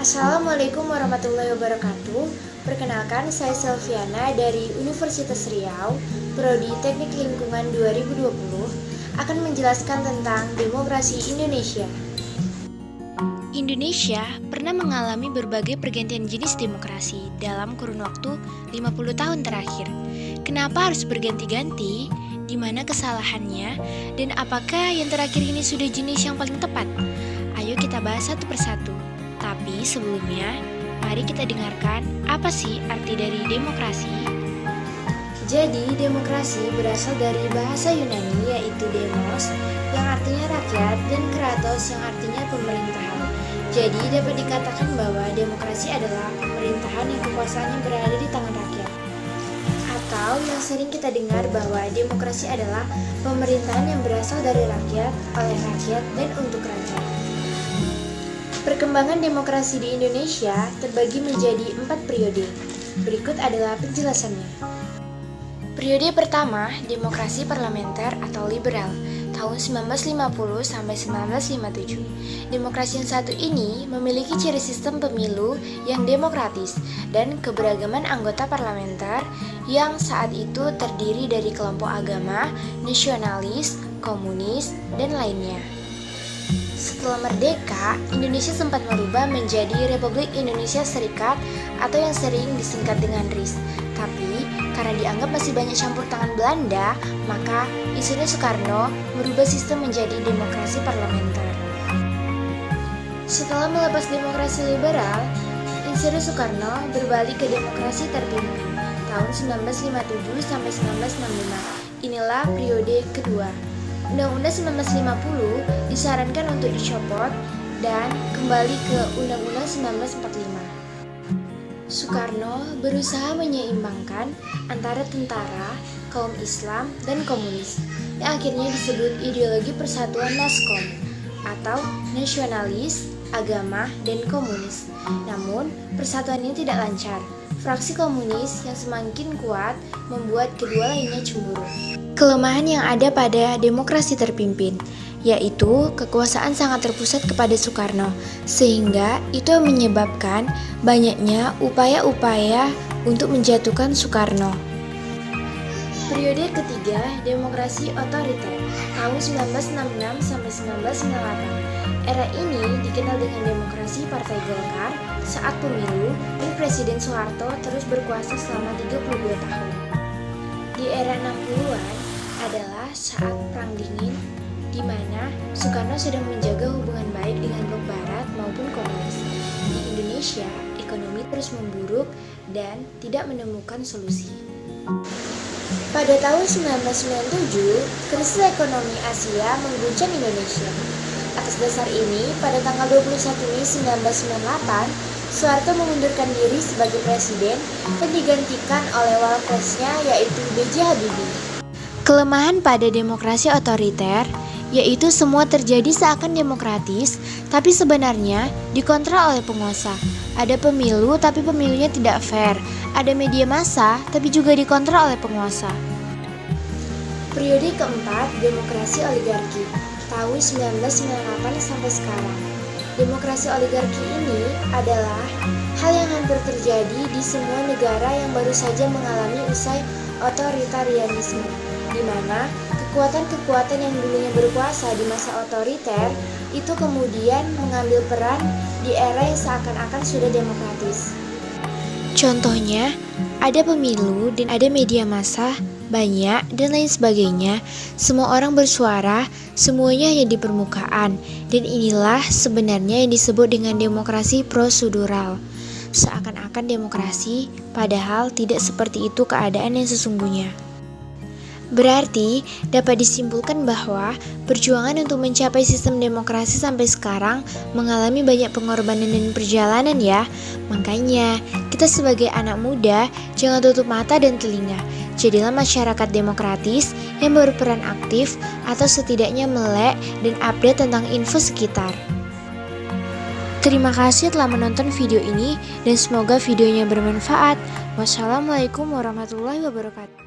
Assalamualaikum warahmatullahi wabarakatuh. Perkenalkan, saya Selviana dari Universitas Riau, Prodi Teknik Lingkungan 2020, akan menjelaskan tentang demokrasi Indonesia. Indonesia pernah mengalami berbagai pergantian jenis demokrasi dalam kurun waktu 50 tahun terakhir. Kenapa harus berganti-ganti? Di mana kesalahannya? Dan apakah yang terakhir ini sudah jenis yang paling tepat? Ayo kita bahas satu persatu. Tapi sebelumnya, mari kita dengarkan apa sih arti dari demokrasi. Jadi, demokrasi berasal dari bahasa Yunani yaitu demos, yang artinya rakyat, dan kratos yang artinya pemerintahan. Jadi, dapat dikatakan bahwa demokrasi adalah pemerintahan yang kekuasaannya berada di tangan rakyat. Atau yang sering kita dengar bahwa demokrasi adalah pemerintahan yang berasal dari rakyat, oleh rakyat, dan untuk rakyat. Perkembangan demokrasi di Indonesia terbagi menjadi 4 periode. Berikut adalah penjelasannya. Periode pertama, demokrasi parlementer atau liberal, tahun 1950 sampai 1957. Demokrasi yang satu ini memiliki ciri sistem pemilu yang demokratis dan keberagaman anggota parlementer yang saat itu terdiri dari kelompok agama, nasionalis, komunis, dan lainnya. Setelah merdeka, Indonesia sempat merubah menjadi Republik Indonesia Serikat atau yang sering disingkat dengan RIS. Tapi, karena dianggap masih banyak campur tangan Belanda, maka Insinyur Soekarno merubah sistem menjadi demokrasi parlementer. Setelah melepas demokrasi liberal, Insinyur Soekarno berbalik ke demokrasi terpimpin tahun 1957 sampai 1965. Inilah periode kedua. Undang-Undang 1950 disarankan untuk dicopot dan kembali ke Undang-Undang 1945. Soekarno berusaha menyeimbangkan antara tentara, kaum Islam, dan komunis, yang akhirnya disebut ideologi persatuan NASKOM atau nasionalis, agama, dan komunis. Namun, persatuan ini tidak lancar. Fraksi komunis yang semakin kuat membuat kedua lainnya cemburu. Kelemahan yang ada pada demokrasi terpimpin, yaitu kekuasaan sangat terpusat kepada Soekarno, sehingga itu menyebabkan banyaknya upaya-upaya untuk menjatuhkan Soekarno. Periode ketiga, demokrasi otoriter, tahun 1966 sampai 1998. Era ini dikenal dengan demokrasi Partai Golkar saat pemilu dan Presiden Soeharto terus berkuasa selama 32 tahun. Di era 60-an adalah saat Perang Dingin, di mana Soekarno sedang menjaga hubungan baik dengan blok barat maupun komunis. Di Indonesia, ekonomi terus memburuk dan tidak menemukan solusi. Pada tahun 1997, krisis ekonomi Asia mengguncang Indonesia. Atas dasar ini, pada tanggal 21 Mei 1998, Soeharto mengundurkan diri sebagai presiden dan digantikan oleh wapresnya yaitu B.J. Habibie. Kelemahan pada demokrasi otoriter yaitu semua terjadi seakan demokratis, tapi sebenarnya dikontrol oleh penguasa. Ada pemilu, tapi pemilunya tidak fair. Ada media massa, tapi juga dikontrol oleh penguasa. Periode keempat, demokrasi oligarki, tahun 1998 sampai sekarang. Demokrasi oligarki ini adalah hal yang hampir terjadi di semua negara yang baru saja mengalami usai otoritarianisme, di mana kekuatan-kekuatan yang dulunya berkuasa di masa otoriter itu kemudian mengambil peran di era yang seakan-akan sudah demokratis. Contohnya, ada pemilu dan ada media massa, banyak, dan lain sebagainya. Semua orang bersuara, semuanya hanya di permukaan, dan inilah sebenarnya yang disebut dengan demokrasi prosedural. Seakan-akan demokrasi, padahal tidak seperti itu keadaan yang sesungguhnya. Berarti dapat disimpulkan bahwa perjuangan untuk mencapai sistem demokrasi sampai sekarang mengalami banyak pengorbanan dan perjalanan ya. Makanya kita sebagai anak muda jangan tutup mata dan telinga. Jadilah masyarakat demokratis yang berperan aktif atau setidaknya melek dan update tentang info sekitar. Terima kasih telah menonton video ini dan semoga videonya bermanfaat. Wassalamualaikum warahmatullahi wabarakatuh.